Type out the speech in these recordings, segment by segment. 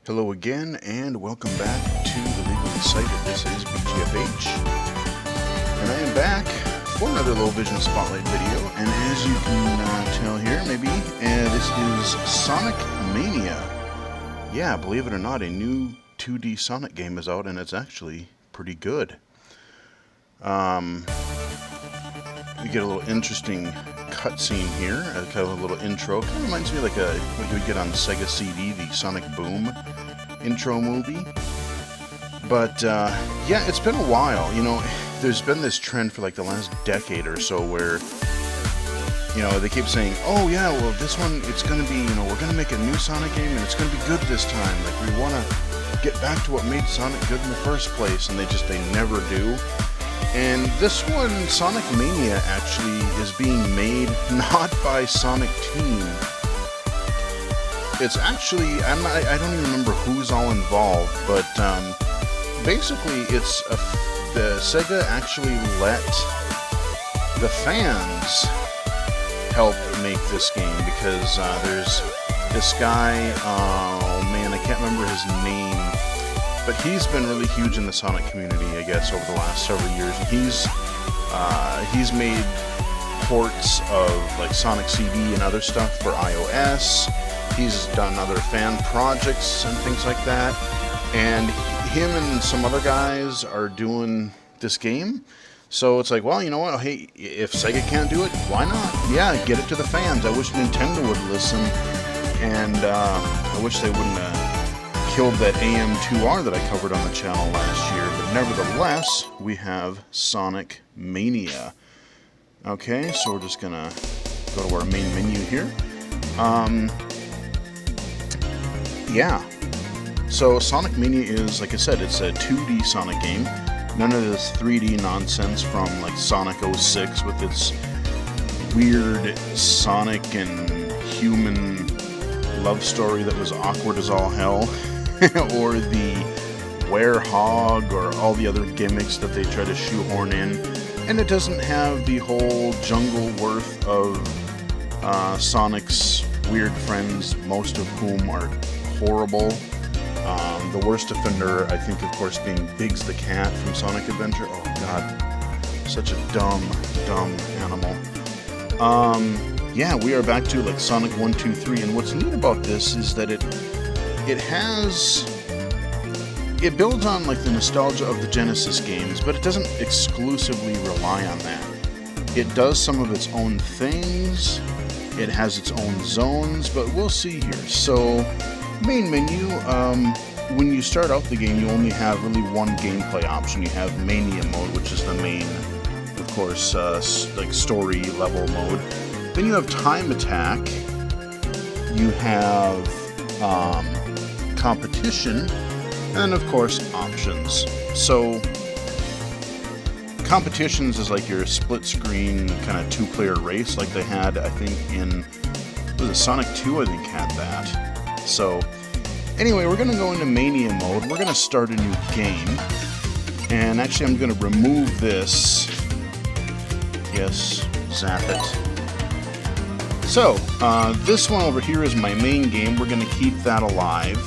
Hello again, and welcome back to the Legally Excited. This is BGFH, and I am back for another Low Vision Spotlight video. And as you can tell here, maybe, this is Sonic Mania. Yeah, believe it or not, a new 2D Sonic game is out, and it's actually pretty good. We get a little interesting cutscene here, kind of a little intro. Kind of reminds me of like what you would get on Sega CD, the Sonic Boom intro movie. But yeah, it's been a while. You know, there's been this trend for like the last decade or so where, you know, they keep saying, oh yeah, well this one, it's going to be, you know, we're going to make a new Sonic game and it's going to be good this time. Like we want to get back to what made Sonic good in the first place, and they never do. And this one, Sonic Mania, actually is being made not by Sonic Team. It's actually, I don't even remember who's all involved, but basically it's the Sega actually let the fans help make this game, because there's this guy, oh man, I can't remember his name, but he's been really huge in the Sonic community, I guess, over the last several years. He's made ports of like Sonic CD and other stuff for iOS. He's done other fan projects and things like that. And him and some other guys are doing this game. So it's like, well, you know what? Hey, if Sega can't do it, why not? Yeah, get it to the fans. I wish Nintendo would listen, and I wish they wouldn't killed that AM2R that I covered on the channel last year, but nevertheless, we have Sonic Mania. Okay, so we're just gonna go to our main menu here. Yeah, so Sonic Mania is, like I said, it's a 2D Sonic game. None of this 3D nonsense from like Sonic 06 with its weird Sonic and human love story that was awkward as all hell. Or the werehog, or all the other gimmicks that they try to shoehorn in. And it doesn't have the whole jungle worth of Sonic's weird friends, most of whom are horrible. The worst offender, I think, of course, being Biggs the Cat from Sonic Adventure. Oh god, such a dumb animal. Yeah, we are back to like Sonic 1, 2, 3, and what's neat about this is that it builds on like the nostalgia of the Genesis games, but it doesn't exclusively rely on that. It does some of its own things, it has its own zones, but we'll see here. So, main menu, when you start out the game, you only have really one gameplay option. You have Mania mode, which is the main, of course, like story level mode. Then you have time attack, you have competition, and of course options. So competitions is like your split screen kind of two-player race like they had, I think, in, was it Sonic 2, I think, had that. So anyway, we're going to go into Mania mode. We're going to start a new game, and actually I'm going to remove this. Yes, zap it. So, this one over here is my main game. We're going to keep that alive.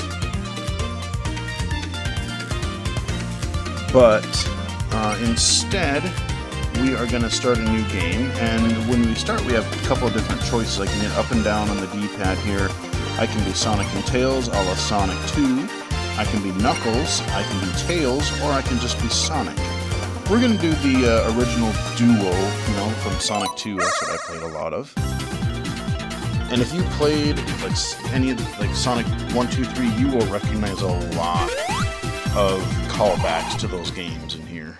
But instead, we are going to start a new game. And when we start, we have a couple of different choices. I can hit up and down on the D-pad here. I can be Sonic and Tails, a la Sonic 2. I can be Knuckles, I can be Tails, or I can just be Sonic. We're going to do the original duo, you know, from Sonic 2. That's what I played a lot of. And if you played like any of the, like Sonic 1, 2, 3, you will recognize a lot of callbacks to those games in here.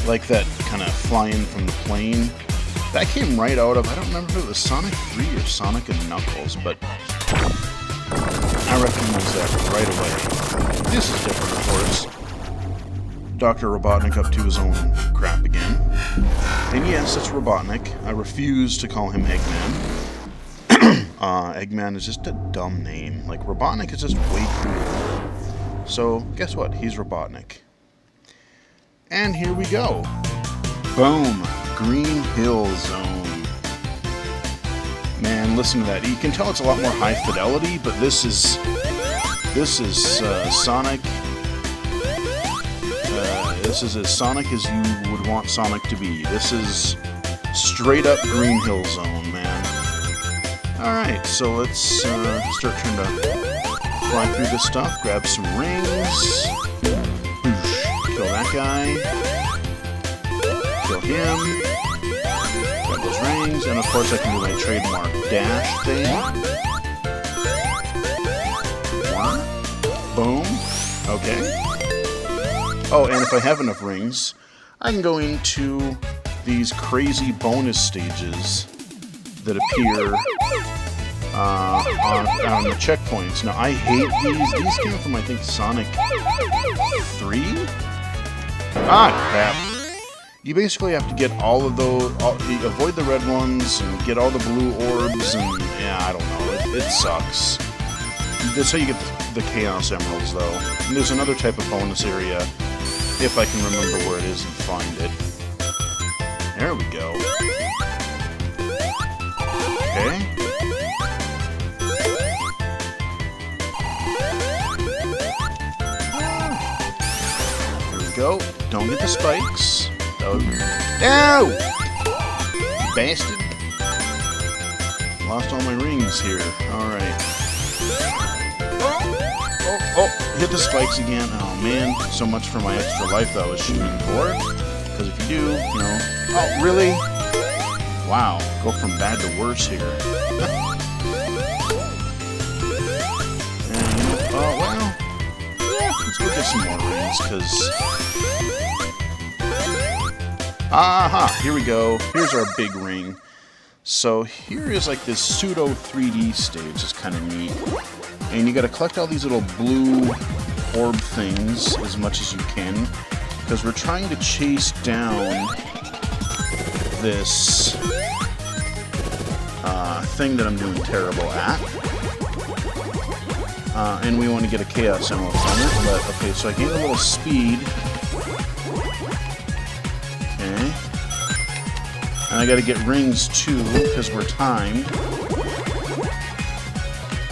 Like that kind of flying from the plane. That came right out of, I don't remember if it was Sonic 3 or Sonic and Knuckles, but I recognize that right away. This is different, of course. Dr. Robotnik up to his own crap again. And yes, it's Robotnik. I refuse to call him Eggman. Eggman is just a dumb name. Like, Robotnik is just way cooler. So, guess what? He's Robotnik. And here we go. Boom. Green Hill Zone. Man, listen to that. You can tell it's a lot more high fidelity, but this is This is Sonic. This is as Sonic as you would want Sonic to be. This is straight up Green Hill Zone, man. Alright, so let's start trying to fly through this stuff. Grab some rings. Kill that guy. Kill him. Grab those rings. And of course I can do my trademark dash thing. Boom. Okay. Oh, and if I have enough rings, I can go into these crazy bonus stages that appear on the checkpoints. Now, I hate these. These came from, I think, Sonic 3? Ah, crap. You basically have to get all of those, avoid the red ones, and get all the blue orbs, and, yeah, I don't know. It sucks. That's how you get the Chaos Emeralds, though. And there's another type of bonus area, if I can remember where it is and find it. There we go. Okay. There we go. Don't get the spikes. No! You bastard. Lost all my rings here. Alright. Oh, hit the spikes again. Oh man, so much for my extra life that I was shooting for. Because if you do, you know... Oh, really? Wow, go from bad to worse here. And, oh, well... Yeah, let's go get some more rings, because... Aha! Here we go. Here's our big ring. So here is like this pseudo 3D stage. It's kind of neat. And you gotta collect all these little blue orb things as much as you can, because we're trying to chase down this thing that I'm doing terrible at. And we want to get a Chaos Emerald from it, but okay, so I gained a little speed. Okay. And I gotta get rings too, because we're timed.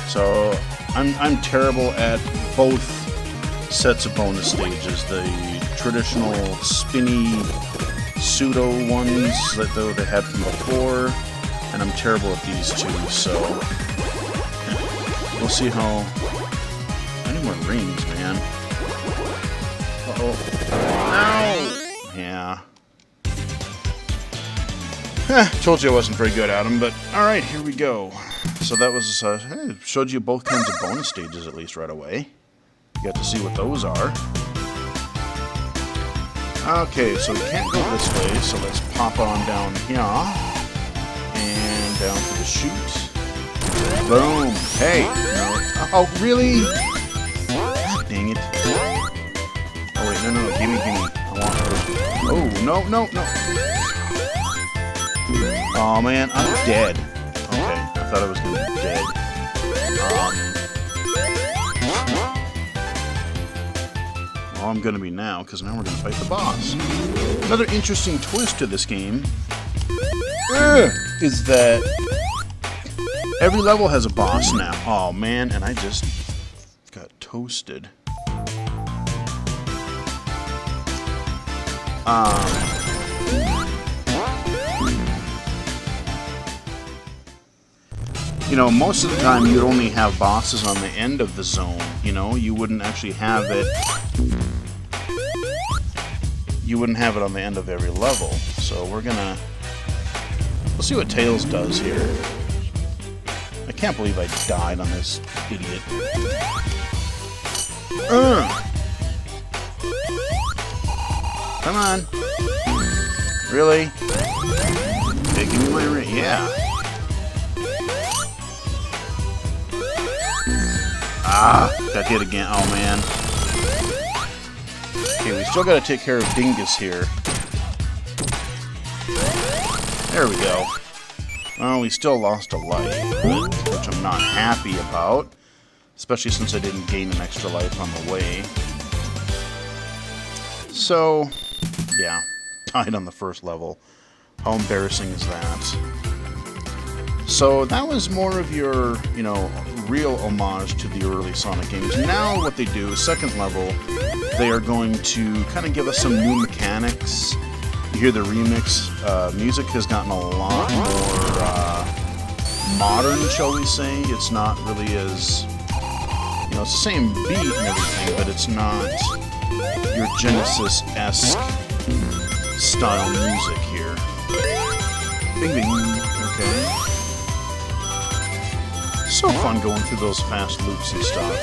So I'm terrible at both sets of bonus stages. The traditional spinny pseudo ones that they had from before, and I'm terrible at these two, so we'll see how... I need more rings, man. Uh-oh. No! Yeah. Told you I wasn't very good at them, but alright, here we go. So that was, hey, showed you both kinds of bonus stages at least right away. You got to see what those are. Okay, so we can't go this way, so let's pop on down here. And down to the chute. Boom! Hey! No. Oh, really? God dang it. Oh, wait, no, gimme. I want her. Oh, no. Oh, man, I'm dead. Okay, I thought I was going to be dead. Well, I'm going to be now, because now we're going to fight the boss. Another interesting twist to this game is that every level has a boss now. Oh, man, and I just got toasted. You know, most of the time you'd only have bosses on the end of the zone, you know? You wouldn't actually have it... You wouldn't have it on the end of every level. So we're gonna... We'll see what Tails does here. I can't believe I died on this idiot. Come on. Really? Hey, give me my ring. Yeah. Ah, got hit again. Oh, man. Okay, we still got to take care of Dingus here. There we go. Well, we still lost a life, which I'm not happy about. Especially since I didn't gain an extra life on the way. So, yeah. Died on the first level. How embarrassing is that? So that was more of your, real homage to the early Sonic games. Now what they do is second level, they are going to kind of give us some new mechanics. You hear the remix. Music has gotten a lot more modern, shall we say. It's not really as, it's the same beat and everything, but it's not your Genesis-esque style music here. Bing bing, okay. So fun going through those fast loops and stuff.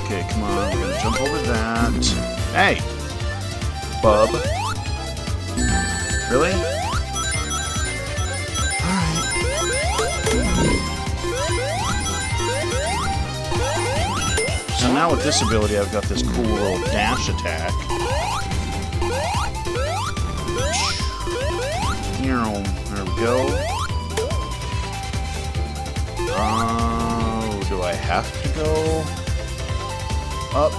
Okay, come on, we're gonna jump over that. Hey! Bub. Really? Alright. So now with this ability, I've got this cool little dash attack. There we go. Oh, do I have to go up?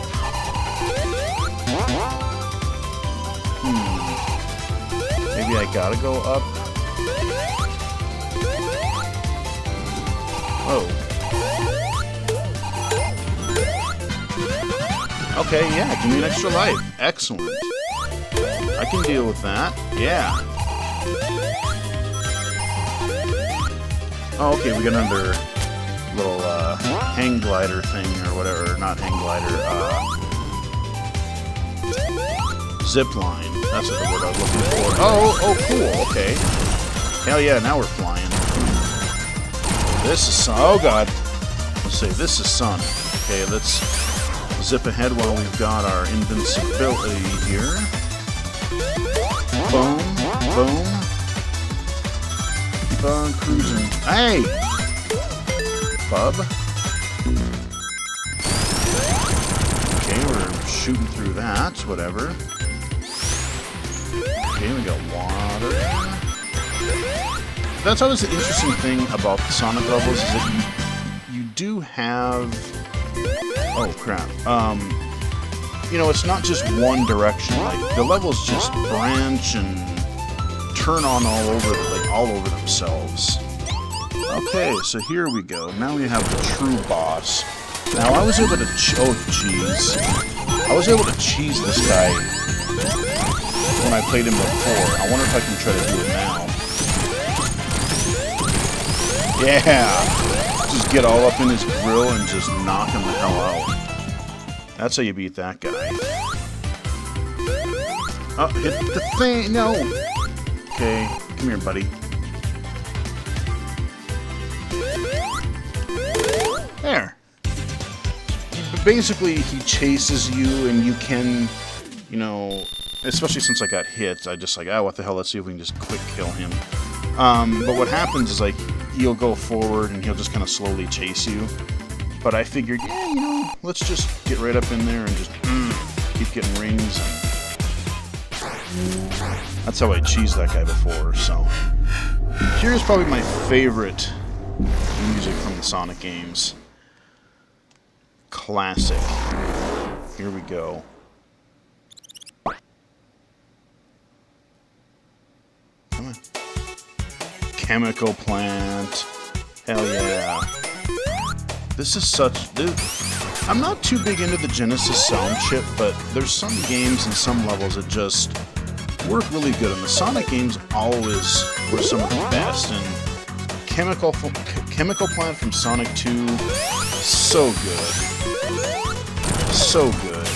Maybe I gotta go up? Oh. Okay, yeah, give me an extra life. Excellent. I can deal with that. Yeah. Oh, okay, we got another little hang glider thing or whatever. Not hang glider, zip line. That's what the word I was looking for. Oh, cool, okay. Hell yeah, now we're flying. This is oh god. Let's say this is Sonic. Okay, let's zip ahead while we've got our invincibility here. Boom, boom. Keep on cruising. Hey! Bub. Okay, we're shooting through that, whatever. Okay, we got water. That's always the interesting thing about the Sonic levels, is that you do have... Oh, crap. It's not just one direction. Like, the levels just branch and turn on all over themselves. Okay, so here we go. Now we have the true boss. Now, I was able to... Oh, jeez. I was able to cheese this guy when I played him before. I wonder if I can try to do it now. Yeah! Just get all up in his grill and just knock him the hell out. That's how you beat that guy. Oh, hit the thing! No! Okay, come here, buddy. There. Basically, he chases you, and you can, especially since I got hit, I just like, what the hell, let's see if we can just quick kill him. But what happens is, like, you'll go forward, and he'll just kind of slowly chase you. But I figured, yeah, let's just get right up in there and just keep getting rings. That's how I cheesed that guy before, so. Here's probably my favorite music from the Sonic games. Classic. Here we go. Come on. Chemical plant. Hell yeah. This is such... Dude, I'm not too big into the Genesis sound chip, but there's some games and some levels that just work really good, and the Sonic games always were some of the best, and Chemical Plant from Sonic 2, so good. So good.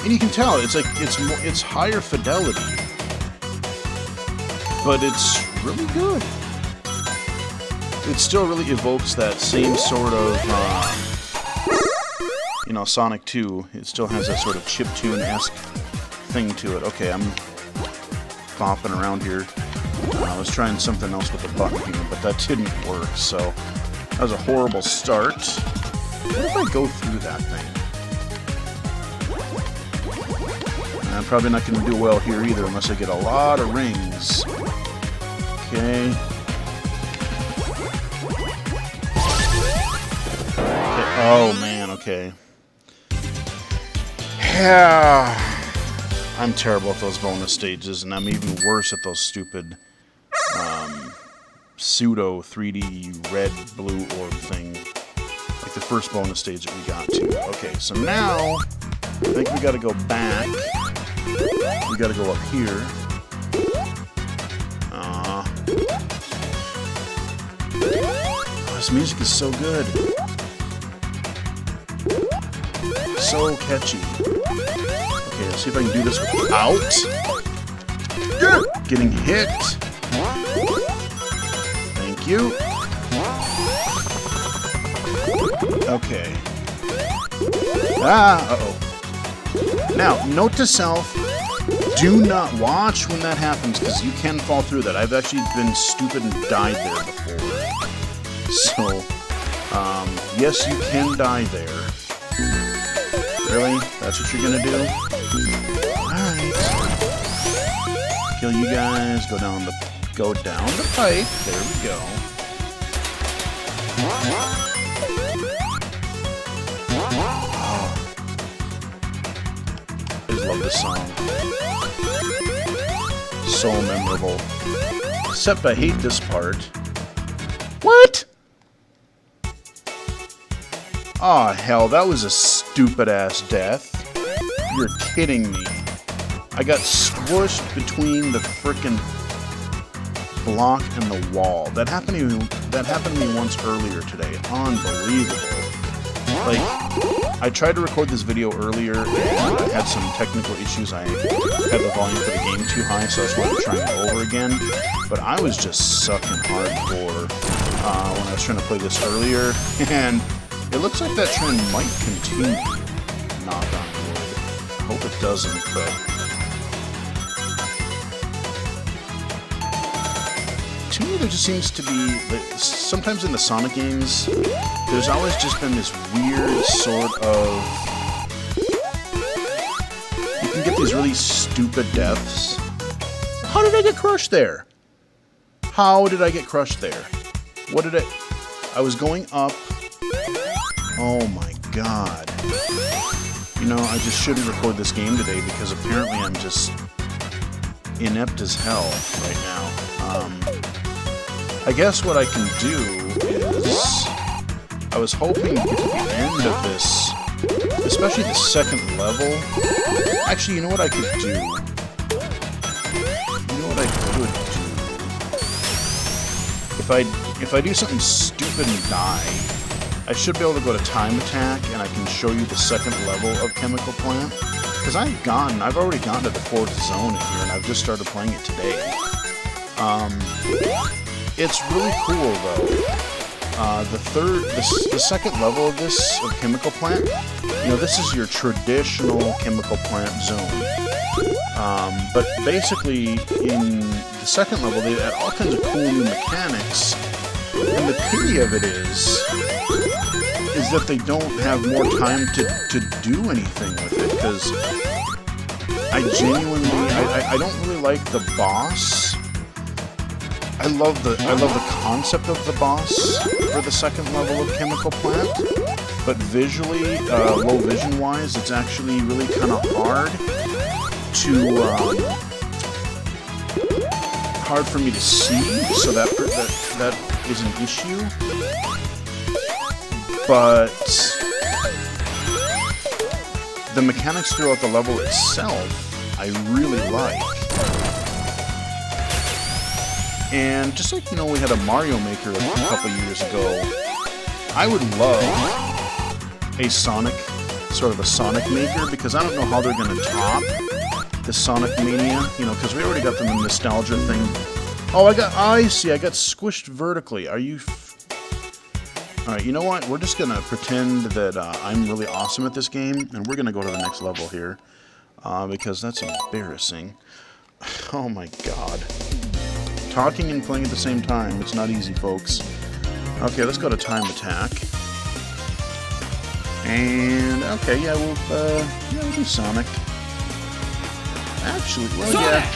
And you can tell, it's like, it's higher fidelity, but it's really good. It still really evokes that same sort of, Sonic 2. It still has that sort of chiptune-esque thing to it. Okay, I'm bopping around here. I was trying something else with the button here, but that didn't work, so that was a horrible start. What if I go through that thing? I'm probably not going to do well here either unless I get a lot of rings. Okay. Oh, man, okay. Yeah. I'm terrible at those bonus stages, and I'm even worse at those stupid pseudo 3D red blue orb thing, like the first bonus stage that we got to. Okay, so now I think we got to go back. We got to go up here. Oh, this music is so good, so catchy. Okay, let's see if I can do this without getting hit. Thank you. Okay. Uh-oh. Now, note to self, do not watch when that happens, because you can fall through that. I've actually been stupid and died there before. So, yes, you can die there. Really? That's what you're gonna do? Alright. Kill you guys, go down the pipe. There we go. Oh. I just love this song. So memorable. Except I hate this part. What? Aw, hell, that was a stupid-ass death. You're kidding me. I got squished between the frickin' block and the wall. That happened to me once earlier today. Unbelievable. Like, I tried to record this video earlier, and I had some technical issues. I had the volume for the game too high, so I just wanted to try it over again. But I was just sucking hardcore when I was trying to play this earlier, and it looks like that trend might continue. Knock on wood. Hope it doesn't, but to me there just seems to be, sometimes in the Sonic games, there's always just been this weird sort of, you can get these really stupid deaths. How did I get crushed there? How did I get crushed there? What did I was going up. Oh my god. You know, I just shouldn't record this game today because apparently I'm just inept as hell right now. I guess what I can do is, I was hoping at the end of this, especially the second level, actually, you know what I could do? You know what I could do? If I do something stupid and die, I should be able to go to Time Attack, and I can show you the second level of Chemical Plant. Because I've already gotten to the 4th zone in here, and I've just started playing it today. It's really cool, though. The second level of this, of Chemical Plant, you know, this is your traditional Chemical Plant zone. But basically, in the second level, they add all kinds of cool new mechanics, and the pity of it is that they don't have more time to do anything with it, because I genuinely, I don't really like the boss. I love the concept of the boss for the second level of Chemical Plant, but visually, low vision wise, it's actually really kind of hard for me to see, so that is an issue. But the mechanics throughout the level itself, I really like. And just like, you know, we had a Mario Maker a couple years ago, I would love a Sonic, sort of a Sonic Maker, because I don't know how they're going to top the Sonic Mania, you know, because we already got the nostalgia thing. Oh, I see, I got squished vertically. Are you... Alright, you know what? We're just going to pretend that I'm really awesome at this game, and we're going to go to the next level here, because that's embarrassing. Oh my god. Talking and playing at the same time, it's not easy, folks. Okay, let's go to Time Attack. And, okay, yeah, we'll do Sonic. Actually, well, Sonic! Yeah.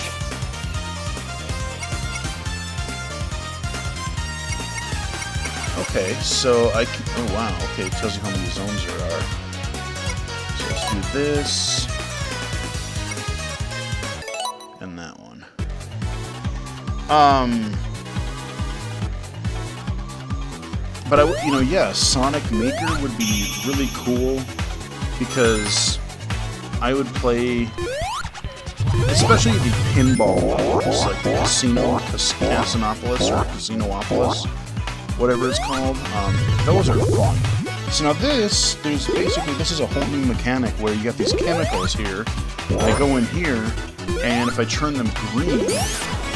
Okay, so I can... Oh, wow. Okay, it tells you how many zones there are. So let's do this. But yeah, Sonic Maker would be really cool because I would play, especially the pinball levels, like the Casinopolis or Casinoopolis, whatever it's called. Those are fun. So now this is a whole new mechanic where you got these chemicals here. I go in here, and if I turn them green,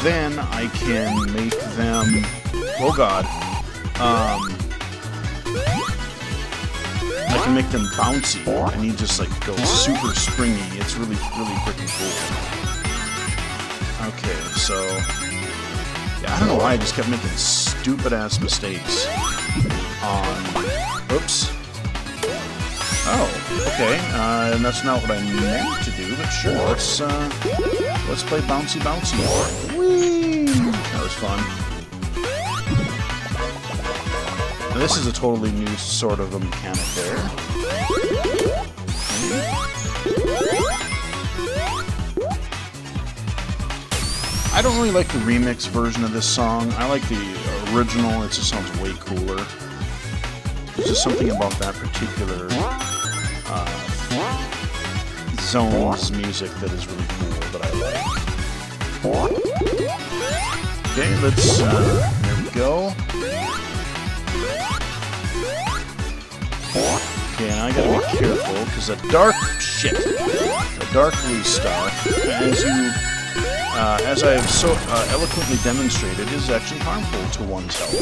then I can make them, oh god, I can make them bouncy, and you just like go super springy. It's really, really freaking cool. Okay, so yeah, I don't know why I just kept making stupid ass mistakes on. Oops. Oh, okay. And that's not what I meant to do, but sure. Let's play bouncy bouncy more. Whee! That was fun. Now, this is a totally new sort of a mechanic there. I don't really like the remix version of this song. I like the original. It just sounds way cooler. There's just something about that particular zone's music that is really cool that I like. Okay, let's, there we go. Okay, and I gotta be careful, because the dark blue stuff, as I have so eloquently demonstrated, is actually harmful to one's health.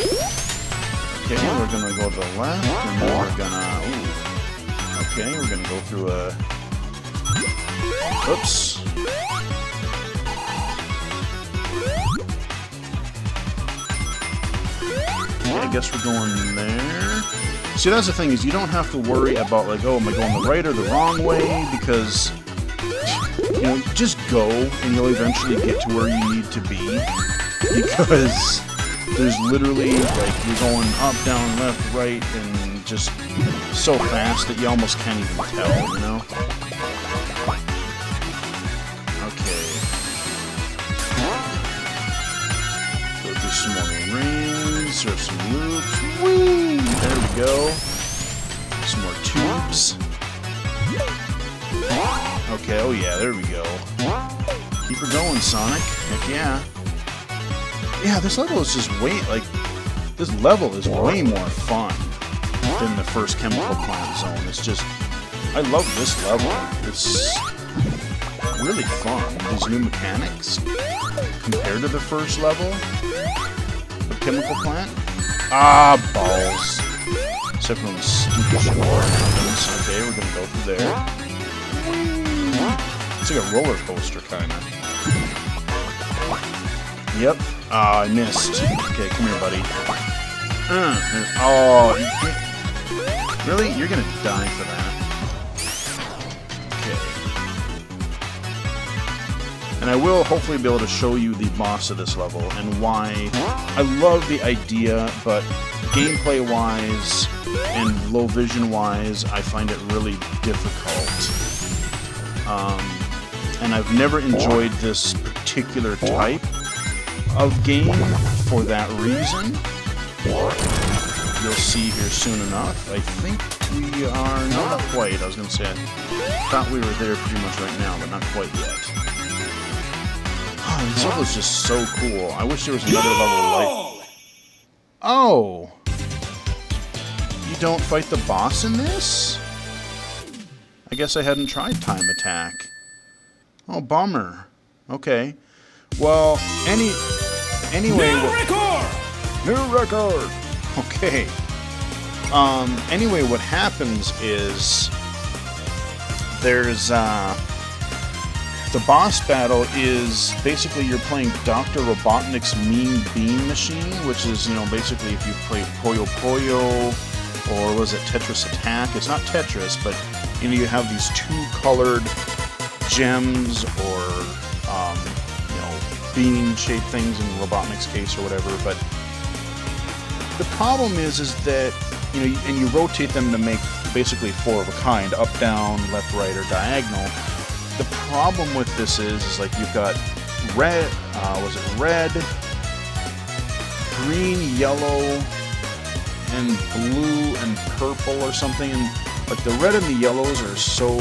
Okay, we're gonna go to the left, and then we're gonna, okay, we're gonna go through a, oops. Okay, I guess we're going there. See, that's the thing, is you don't have to worry about, like, oh, am I going the right or the wrong way, because, you know, just go, and you'll eventually get to where you need to be, because there's literally, like, you're going up, down, left, right, and just so fast that you almost can't even tell, you know? Okay. Go through some more rings, or some loops. Whee! There we go. Some more tubes. Okay, oh yeah, there we go. Keep her going, Sonic. Heck yeah. Yeah, this level is just this level is way more fun than the first Chemical Plant Zone. It's just, I love this level. It's really fun. These new mechanics compared to the first level of Chemical Plant. Ah, balls. Except for those stupid shortcuts. Okay, we're gonna go through there. It's like a roller coaster, kinda. Yep. Ah, I missed. Okay, come here, buddy. Oh, you can't. Really? You're gonna die for that. Okay. And I will hopefully be able to show you the boss of this level and why I love the idea, but gameplay-wise and low vision-wise, I find it really difficult. And I've never enjoyed this particular type of game for that reason. You'll see here soon enough. I think we are not quite. I was going to say, I thought we were there pretty much right now, but not quite yet. Oh, this level is just so cool. I wish there was another level like... Oh! You don't fight the boss in this? I guess I hadn't tried Time Attack. Oh, bummer. Okay. Well, anyway... New record! Okay. Anyway, what happens is... There's, the boss battle is basically you're playing Dr. Robotnik's Mean Bean Machine, which is, you know, basically if you play Puyo Puyo, or was it Tetris Attack? It's not Tetris, but, you know, you have these two-colored gems or, you know, bean-shaped things in Robotnik's case or whatever, but the problem is that, you know, and you rotate them to make basically four of a kind, up, down, left, right, or diagonal. The problem with this is like you've got red, green, yellow, and blue and purple or something. And like the red and the yellows are so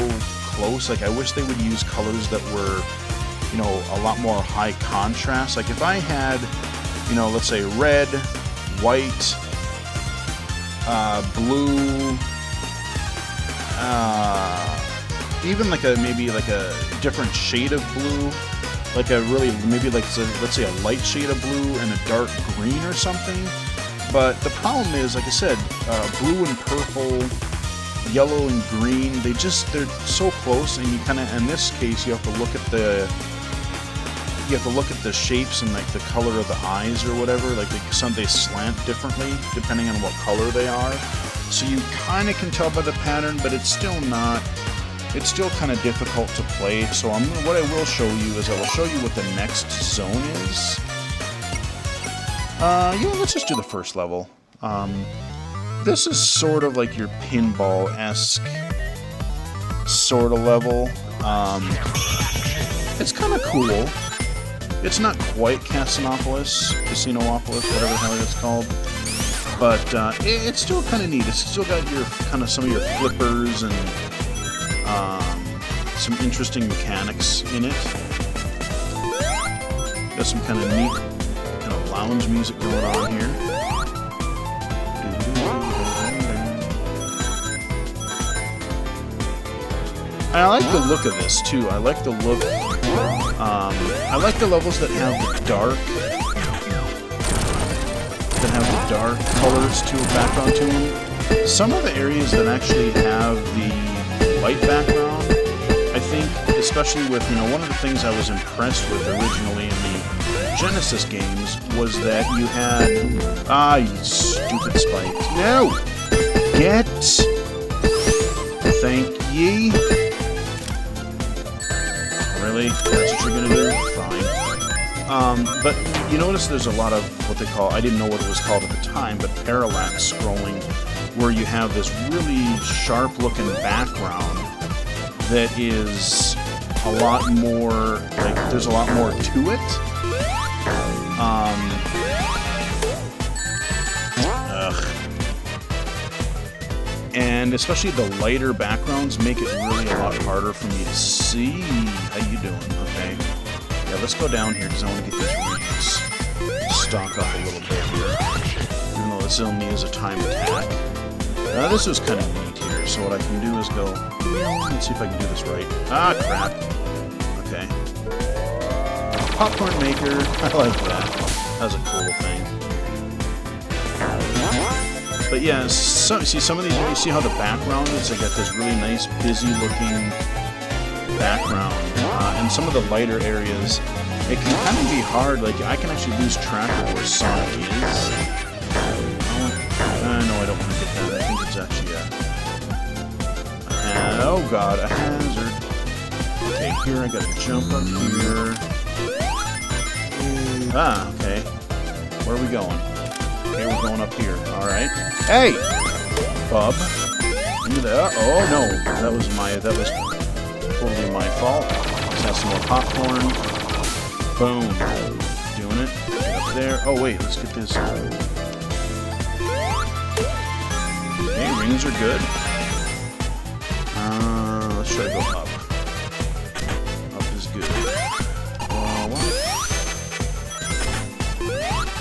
close. Like I wish they would use colors that were, you know, a lot more high contrast. Like if I had, you know, let's say red, white, blue, even like maybe like a different shade of blue, like a really, maybe like, let's say a light shade of blue and a dark green or something. But the problem is, like I said, blue and purple, yellow and green, they're so close, and you kind of, in this case, you have to look at the shapes and like the color of the eyes or whatever. Like they slant differently depending on what color they are. So you kind of can tell by the pattern, but it's still not. It's still kind of difficult to play. So what I will show you is I will show you what the next zone is. Yeah, let's just do the first level. This is sort of like your pinball-esque sort of level. It's kind of cool. It's not quite Casinopolis, whatever the hell it's called. But it's still kind of neat. It's still got your some of your flippers and some interesting mechanics in it. Got some kind of neat lounge music going on here. And I like the look of this too. I like the look. I like the levels that have the dark colors to a background to them. Some of the areas that actually have the light background, I think, especially with, one of the things I was impressed with originally in the Genesis games was that you had, you stupid spike. No! Get! Thank ye. Really? That's what you're gonna do? Fine. But you notice there's a lot of what they call, I didn't know what it was called at the time, but parallax scrolling, where you have this really sharp looking background that is a lot more, like, there's a lot more to it. And especially the lighter backgrounds make it really a lot harder for me to see. How you doing? Okay. Yeah, let's go down here because I want to get these rings stock up a little bit here. Even though this only is a time attack. This was kind of neat here, so what I can do is go... Let's see if I can do this right. Ah, crap. Okay. Popcorn maker. I like that. That's a cool thing. But yeah, see some of these, you see how the background is? They got this really nice, busy-looking background. And some of the lighter areas, it can kind of be hard. Like, I can actually lose track of where Sonic is. No, I don't want to get that. I think it's actually oh god, a hazard. Okay, here I gotta jump up here. Okay. Where are we going? Okay, we're going up here. Alright. Hey! Bub. Into the, oh no, that was totally my fault. Let's have some more popcorn. Boom. Doing it. Get up there. Oh wait, let's get this. Okay, rings are good. Let's try to go up. Up is good. What?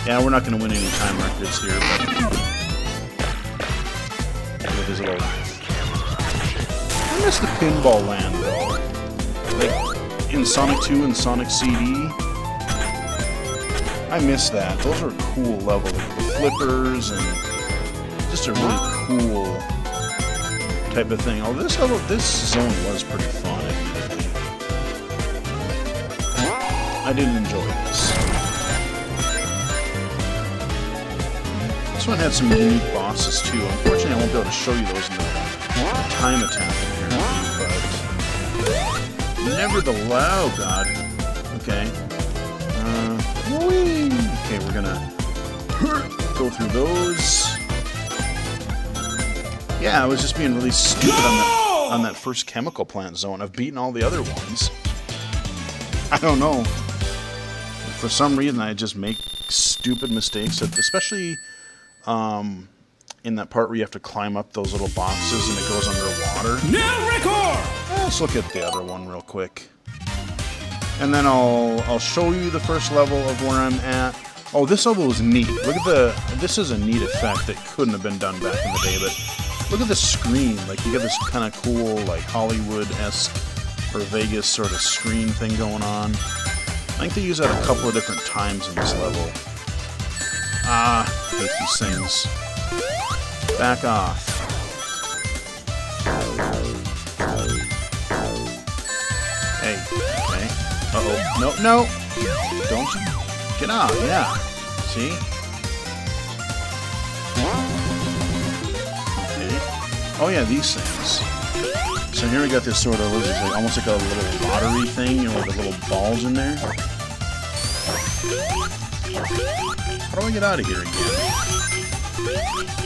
Yeah, we're not going to win any time records here, but it is a little. I miss the pinball land though. Like in Sonic 2 and Sonic CD. I miss that. Those are cool levels. The flippers and just a really cool type of thing. Oh, this zone was pretty fun, admittedly. I did enjoy this. This one had some unique bosses too. Unfortunately, I won't be able to show you those in the time attack apparently, but nevertheless, oh god. Okay. Okay, we're gonna go through those. Yeah, I was just being really stupid on that first chemical plant zone. I've beaten all the other ones. I don't know. For some reason, I just make stupid mistakes, especially in that part where you have to climb up those little boxes and it goes underwater. New record! Let's look at the other one real quick. And then I'll show you the first level of where I'm at. Oh, this level is neat. Look at this is a neat effect that couldn't have been done back in the day, but look at the screen. Like, you get this kind of cool, like, Hollywood-esque or Vegas sort of screen thing going on. I think they use that a couple of different times in this level. I hate these things. Back off. Hey, okay. Uh-oh. No, no! Don't get out, yeah. See? Okay. Oh yeah, these things. So here we got this sort of, what is it, like, almost like a little lottery thing, you know, with the little balls in there. How do I get out of here again?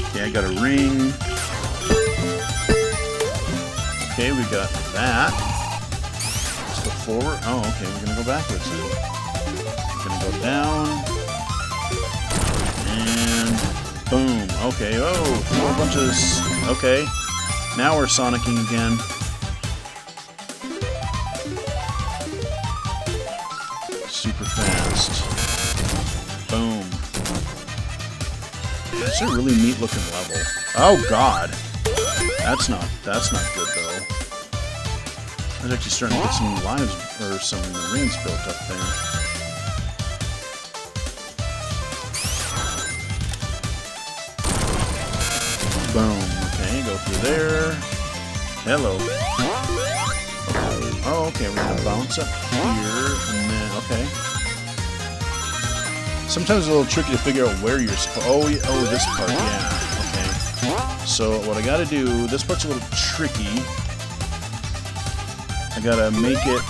Okay, I got a ring. Okay, we got that. Let's go forward. Oh, okay, we're gonna go backwards then. We're gonna go down. And boom. Okay, oh, a whole bunch of... Okay. Now we're sonicking again. Super fast. Boom. It's a really neat looking level. Oh god. That's not good though. I was actually starting to get some lives or some rings built up there. Boom. Okay, go through there. Hello. Oh, okay, we're gonna bounce up here, and then, okay. Sometimes it's a little tricky to figure out where you're supposed... Oh, this part, yeah, okay. So, what I gotta do, this part's a little tricky. I gotta make it...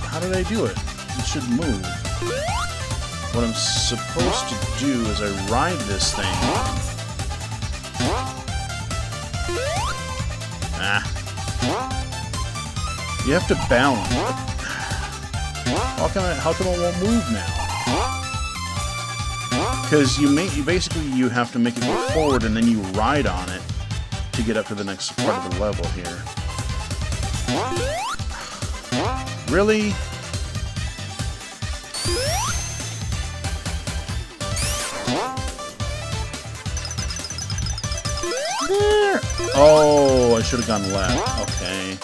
How did I do it? It should move. What I'm supposed to do is I ride this thing. You have to balance. How come it won't move now? Because you have to make it go forward and then you ride on it to get up to the next part of the level here. Really? There. Oh, I should have gone left. Okay.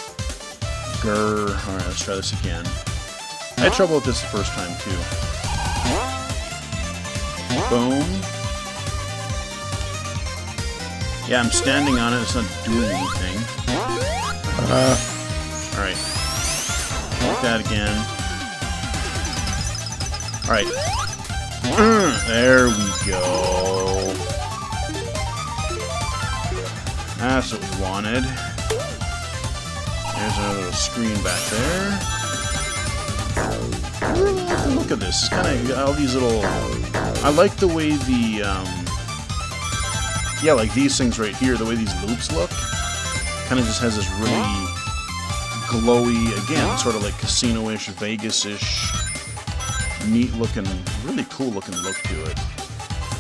Grr. Alright, let's try this again. I had trouble with this the first time, too. Boom. Yeah, I'm standing on it. It's not doing anything. Alright. Like that again. Alright. There we go. That's what we wanted. There's another little screen back there. Look at this. It's kind of all these little... I like the way the... yeah, like these things right here, the way these loops look. Kind of just has this really glowy, again, sort of like casino-ish, Vegas-ish, neat-looking, really cool-looking look to it.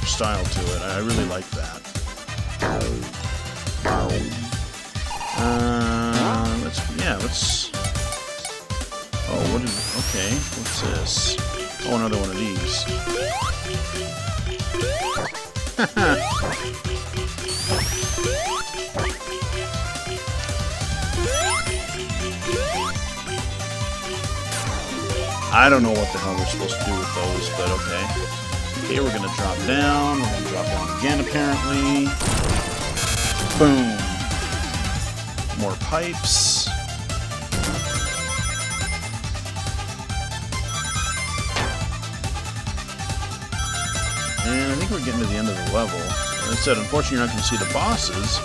Style to it. I really like that. Let's... Oh, what is... Okay, what's this? Oh, another one of these. I don't know what the hell we're supposed to do with those, but okay. Okay, we're gonna drop down. We're gonna drop down again, apparently. Boom. More pipes. And I think we're getting to the end of the level. As I said, unfortunately you're not going to see the bosses,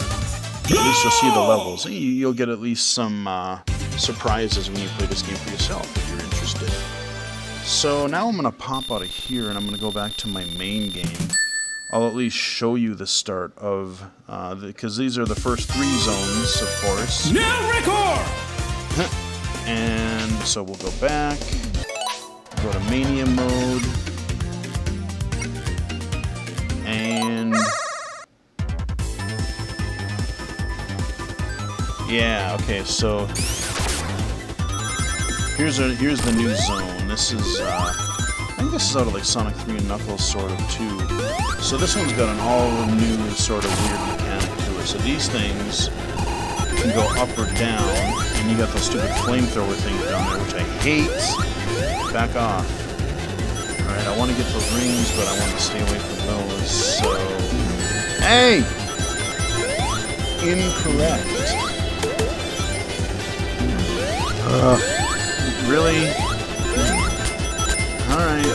but at least you'll see the levels. You'll get at least some surprises when you play this game for yourself, if you're interested. So now I'm going to pop out of here, and I'm going to go back to my main game. I'll at least show you the start of, because these are the first 3 zones, of course. New record! And so we'll go back, go to Mania mode. Yeah, okay, so here's the new zone. This is I think this is out of like Sonic 3 and Knuckles sort of too. So this one's got an all new sort of weird mechanic to it. So these things can go up or down, and you got those stupid flamethrower things down there, which I hate. Back off. Alright, I want to get the rings, but I want to stay away from those, so... Hey! Incorrect. Really? Alright.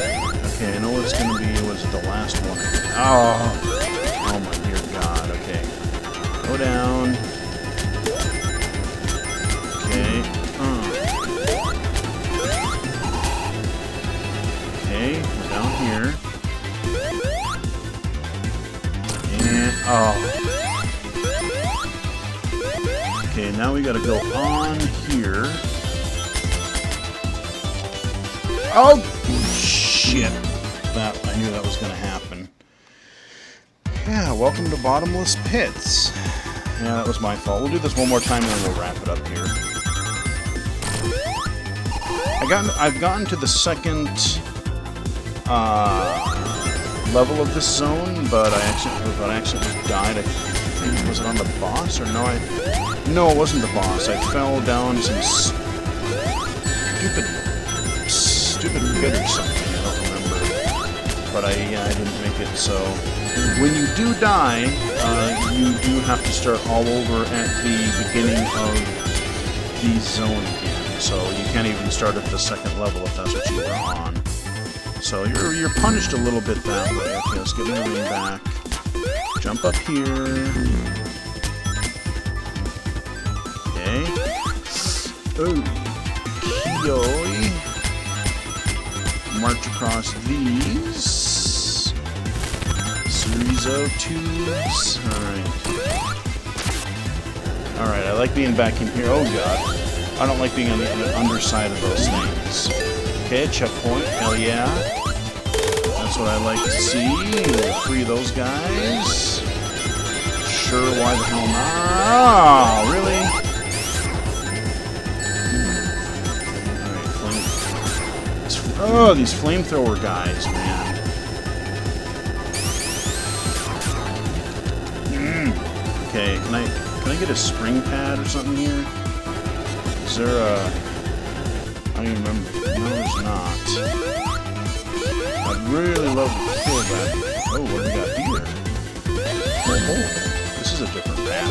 Okay, I know what it's gonna be. Was it the last one? Oh my dear God. Okay. Go down. Okay. Okay, we're down here. And okay, now we gotta go on here. Oh shit. I knew that was gonna happen. Yeah, welcome to Bottomless Pits. Yeah, that was my fault. We'll do this one more time and then we'll wrap it up here. I've gotten to the second level of this zone, but I accidentally died. I think, was it on the boss or no? No, it wasn't the boss. I fell down some stupid pit or something. I don't remember. But I didn't make it. So when you do die, you do have to start all over at the beginning of the zone again. So you can't even start at the second level if that's what you were on. So you're punished a little bit that way. Okay, let's get my ring back. Jump up here. Okay. Okay. March across these. Series of tubes. Alright, I like being back in here. Oh god. I don't like being on the underside of those things. Okay, checkpoint. Hell yeah. That's what I like to see. We'll free those guys. Sure, why the hell not? Oh, really? Alright, oh, these flamethrower guys, man. Okay, can I get a spring pad or something here? Is there a... I don't even remember. No, there's not. I'd really love to kill that. Oh, what do we got here? Oh, this is a different map.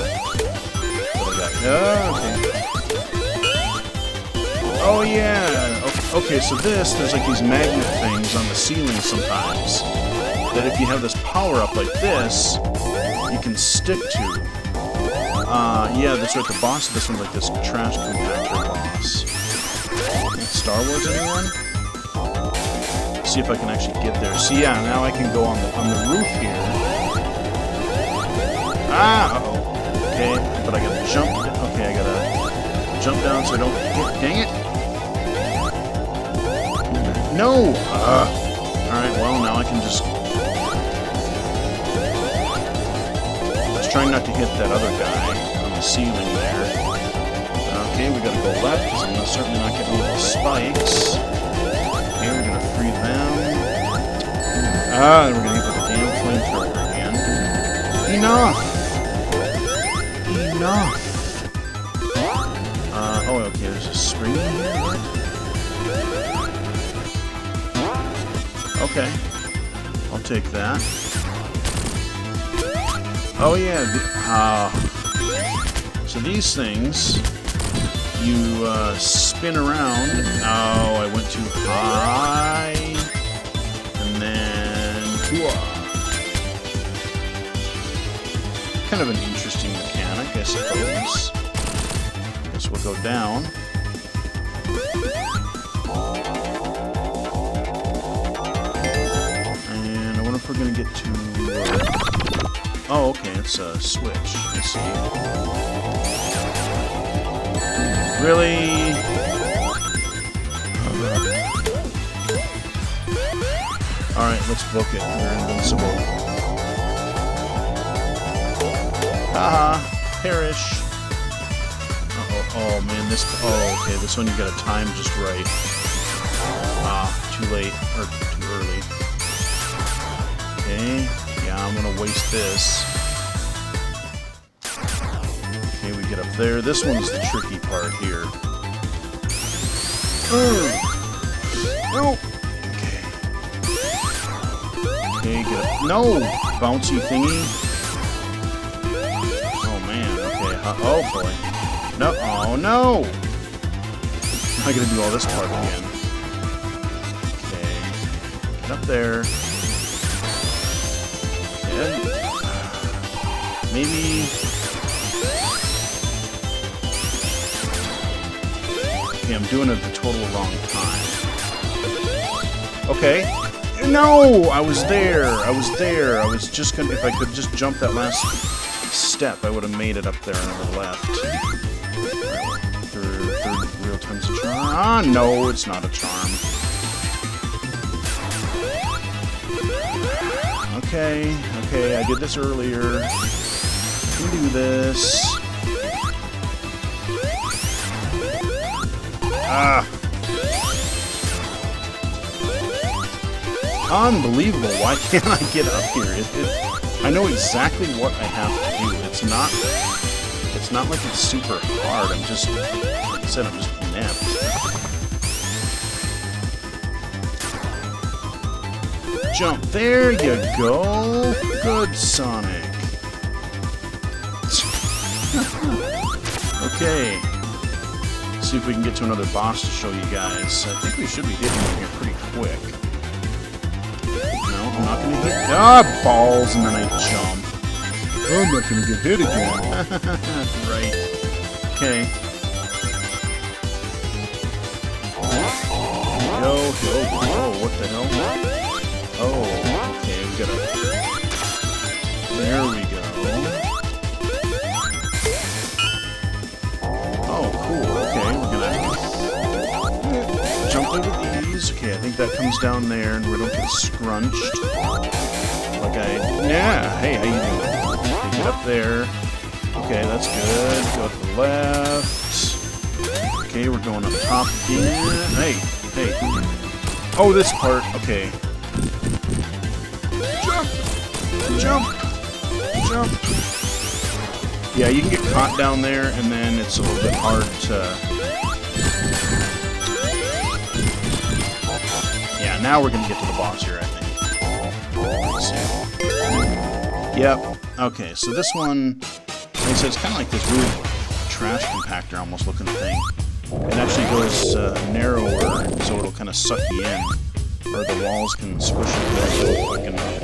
What do we got? Okay. Oh, yeah. Okay, so there's like these magnet things on the ceiling sometimes that if you have this power-up like this, you can stick to. Yeah, that's right, the boss of this one's like this trash compactor boss. Star Wars, anyone? See if I can actually get there. See, yeah, now I can go on the roof here. Ah! Uh-oh. Okay, but I gotta jump. Okay, I gotta jump down so I don't get... Dang it! No! Alright, well, now I can just... Let's try not to hit that other guy on the ceiling there. Okay, we gotta go left, because I'm certainly not getting all those spikes. Okay, we're gonna free them. Ah, and we're gonna hit the damn flamethrower again. Enough! Enough! Oh, okay, there's a spring in here, what? Okay. I'll take that. Oh, yeah, so these things... You spin around. Oh, I went too high. And then... Kind of an interesting mechanic, I suppose. Guess we'll go down. And I wonder if we're going to get to... Oh, okay, it's a switch. I see. Really? Alright, let's book it. We're invincible. Haha, perish. Oh man, this. Oh, okay. This one you gotta time just right. Too late or too early. Okay. Yeah, I'm gonna waste this. Okay, we get up there. This one's the tricky part here. No. Okay. Okay, get up. No, bouncy thingy. Oh man. Okay. Oh boy. No. Oh no. I gotta do all this part again. Okay. Get up there. And maybe. Okay, I'm doing it the total wrong time. Okay. No! I was there! I was just gonna... If I could just jump that last step, I would have made it up there and on the left. Right. Third real time's a charm. Ah, no, it's not a charm. Okay, I did this earlier. I can do this. Ah! Unbelievable! Why can't I get up here? I know exactly what I have to do. It's not like it's super hard. I'm just, like I said, I'm just inept. Jump! There you go! Good, Sonic! Okay. See if we can get to another boss to show you guys. I think we should be getting in here pretty quick. No, I'm not gonna hit. Ah, balls, and then I jump. I'm not gonna get hit again. Right. Okay. Go. Oh, what the hell? Oh, okay, we gotta... There we go. Oh, cool, okay, we're gonna jump over these. Okay, I think that comes down there and we don't get scrunched. Like yeah, hey, how you doing? Okay, get up there. Okay, that's good. Go to the left. Okay, we're going up top again. Hey. Oh, this part, okay. Jump! Yeah, you can get caught down there, and then it's a little bit hard to... Yeah, now we're gonna get to the boss here, I think. Let's see. Yep. Okay, so this one, like I said, it's kind of like this weird trash compactor almost looking thing. It actually goes narrower, so it'll kind of suck you in. Or the walls can squish it really quick enough.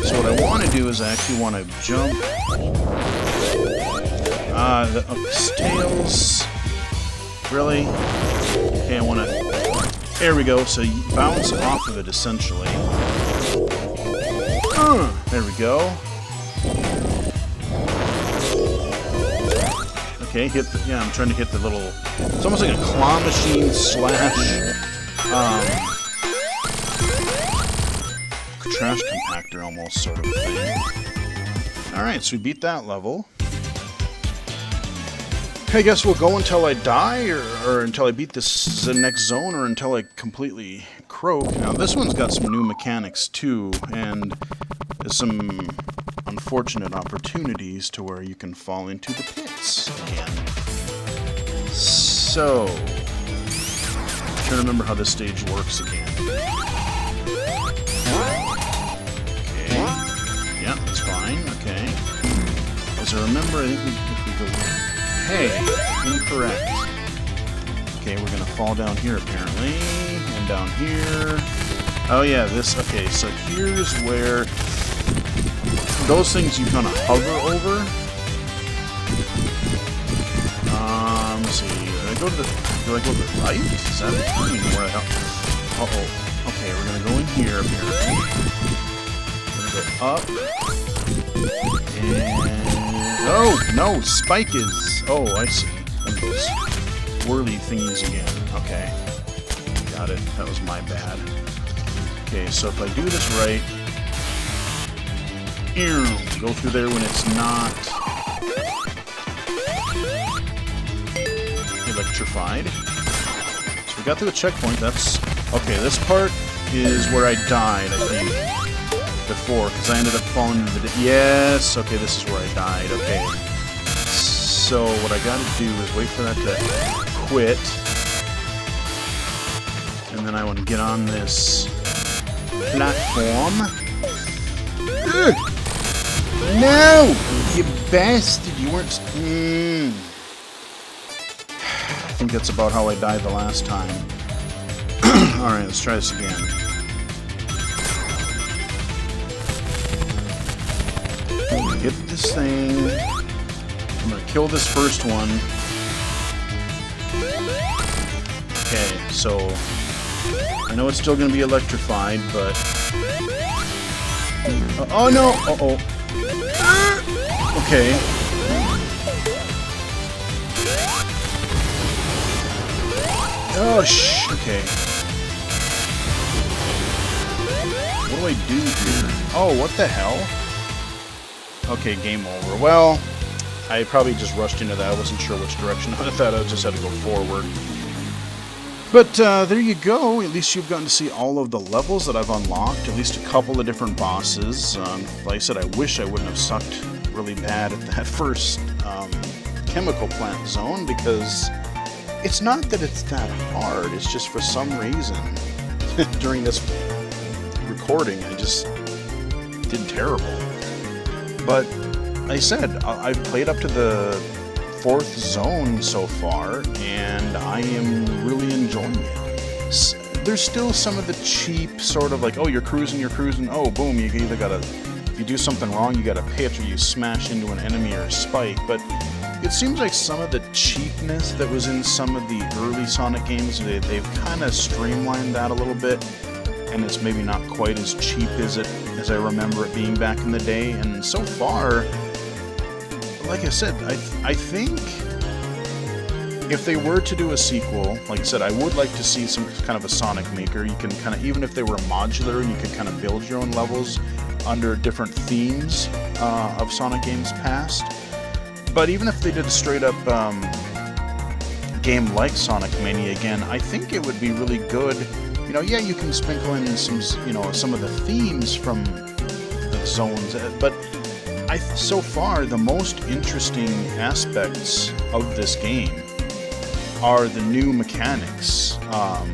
So what I want to do is I actually want to jump. Tails. Really? Okay, I want to... There we go. So you bounce off of it, essentially. There we go. Okay, hit the... Yeah, I'm trying to hit the little... It's almost like a claw machine slash... trash compactor almost sort of thing. Alright, so we beat that level. I guess we'll go until I die, or until I beat this next zone, or until I completely croak. Now this one's got some new mechanics too, and some unfortunate opportunities to where you can fall into the pits again. So, I'm trying to remember how this stage works again. Yeah, that's fine. Okay. As I remember, I think if we go... Hey, incorrect. Okay, we're gonna fall down here apparently, and down here. Oh yeah, this. Okay, so here's where those things you kind of hover over. Let's see. Do I go to the right? Is that it? I don't even know where the hell. Uh-oh. Okay, we're gonna go in here apparently. Up. And... Oh, no! Spike is... Oh, I see. One of those whirly thingies again. Okay. Got it. That was my bad. Okay, so if I do this right... Go through there when it's not... electrified. So we got to a checkpoint. That's okay. This part is where I died, I think, before, because I ended up falling into the... Yes! Okay, this is where I died. Okay. So what I gotta do is wait for that to quit. And then I want to get on this platform. Ugh! No! You bastard! You weren't... I think that's about how I died the last time. Alright, let's try this again. I'm gonna get this thing. I'm gonna kill this first one. Okay, so... I know it's still gonna be electrified, but... oh no! Uh-oh. Okay. Oh, okay. What do I do here? Oh, what the hell? Okay, game over. Well, I probably just rushed into that. I wasn't sure which direction. I thought I just had to go forward. But there you go. At least you've gotten to see all of the levels that I've unlocked. At least a couple of different bosses. Like I said, I wish I wouldn't have sucked really bad at that first chemical plant zone, because it's not that it's that hard. It's just for some reason during this recording I just did terrible. But like I said, I've played up to the 4th zone so far, and I am really enjoying it. There's still some of the cheap sort of like, oh, you're cruising, oh, boom, you either gotta, if you do something wrong, you gotta pitch, or you smash into an enemy or a spike. But it seems like some of the cheapness that was in some of the early Sonic games, they've kind of streamlined that a little bit, and it's maybe not quite as cheap as I remember it being back in the day. And so far, like I said, I think if they were to do a sequel, like I said, I would like to see some kind of a Sonic Maker. You can kind of, even if they were modular and you could kind of build your own levels under different themes of Sonic games past. But even if they did a straight-up game like Sonic Mania again, I think it would be really good. You know, yeah, you can sprinkle in some, some of the themes from the zones, but so far the most interesting aspects of this game are the new mechanics.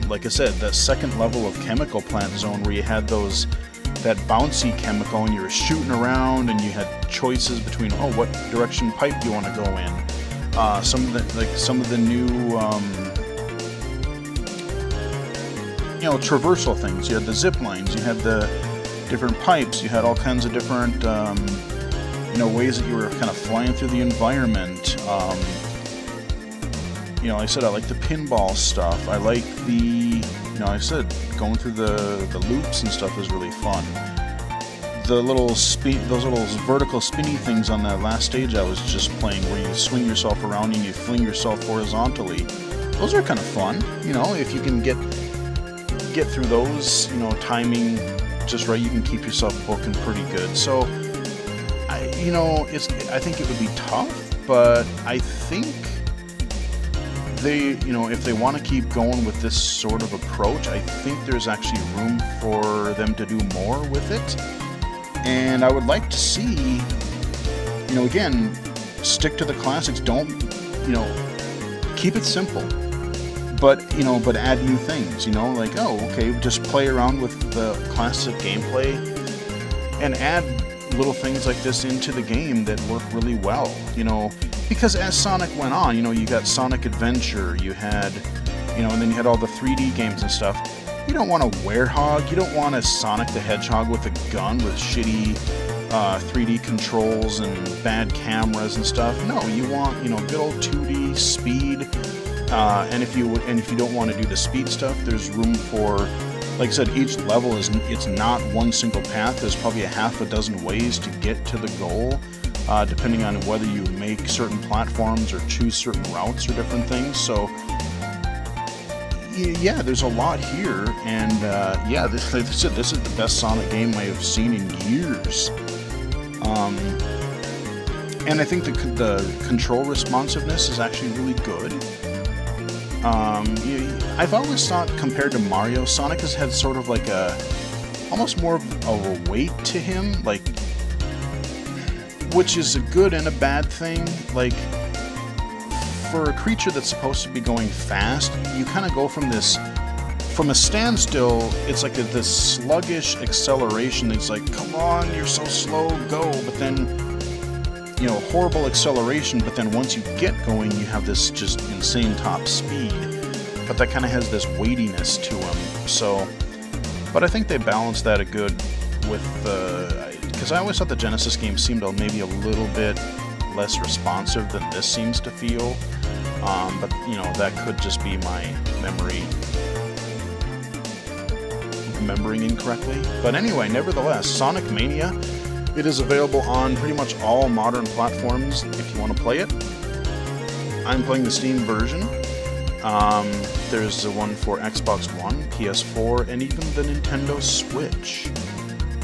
Like I said, the second level of Chemical Plant Zone, where you had that bouncy chemical and you were shooting around and you had choices between, oh, what direction pipe do you want to go in. Some of the new traversal things. You had the zip lines, you had the different pipes, you had all kinds of different ways that you were kind of flying through the environment. Like I said, I like the pinball stuff. I like the I said going through the loops and stuff is really fun. The those little vertical spinny things on that last stage I was just playing, where you swing yourself around and you fling yourself horizontally. Those are kind of fun. If you can get through those, timing just right, you can keep yourself booking pretty good. So, I think it would be tough, but I think if they want to keep going with this sort of approach, I think there's actually room for them to do more with it. And I would like to see, again, stick to the classics. Don't, keep it simple, but add new things, like, oh, okay, just play around with the classic gameplay and add little things like this into the game that work really well, because as Sonic went on, you got Sonic Adventure, you had, and then you had all the 3D games and stuff. You don't want a Werehog, you don't want a Sonic the Hedgehog with a gun with shitty 3D controls and bad cameras and stuff. No, you want, good old 2D speed, and if you don't want to do the speed stuff, there's room for, like I said, each level it's not one single path. There's probably a half a dozen ways to get to the goal, depending on whether you make certain platforms or choose certain routes or different things. So, yeah, there's a lot here, and this is the best Sonic game I have seen in years. And I think the control responsiveness is actually really good. I've always thought, compared to Mario, Sonic has had sort of like almost more of a weight to him, like, which is a good and a bad thing. Like, for a creature that's supposed to be going fast, you kind of go from a standstill, it's like this sluggish acceleration. It's like, come on, you're so slow, go. But then, horrible acceleration, but then once you get going, you have this just insane top speed. But that kind of has this weightiness to him. So, but I think they balanced that good with because I always thought the Genesis game seemed maybe a little bit less responsive than this seems to feel. But that could just be my remembering incorrectly. But anyway, nevertheless, Sonic Mania, it is available on pretty much all modern platforms if you want to play it. I'm playing the Steam version. There's one for Xbox One, PS4, and even the Nintendo Switch,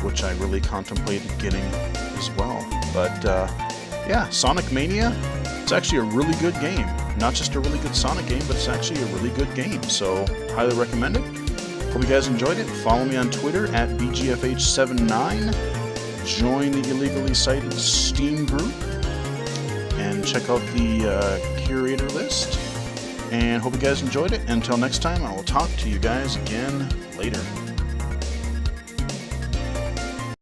which I really contemplated getting as well. But yeah, Sonic Mania, it's actually a really good game. Not just a really good Sonic game, but it's actually a really good game. So, highly recommend it. Hope you guys enjoyed it. Follow me on Twitter at BGFH79. Join the illegally cited Steam group. And check out the curator list. And hope you guys enjoyed it. Until next time, I will talk to you guys again later.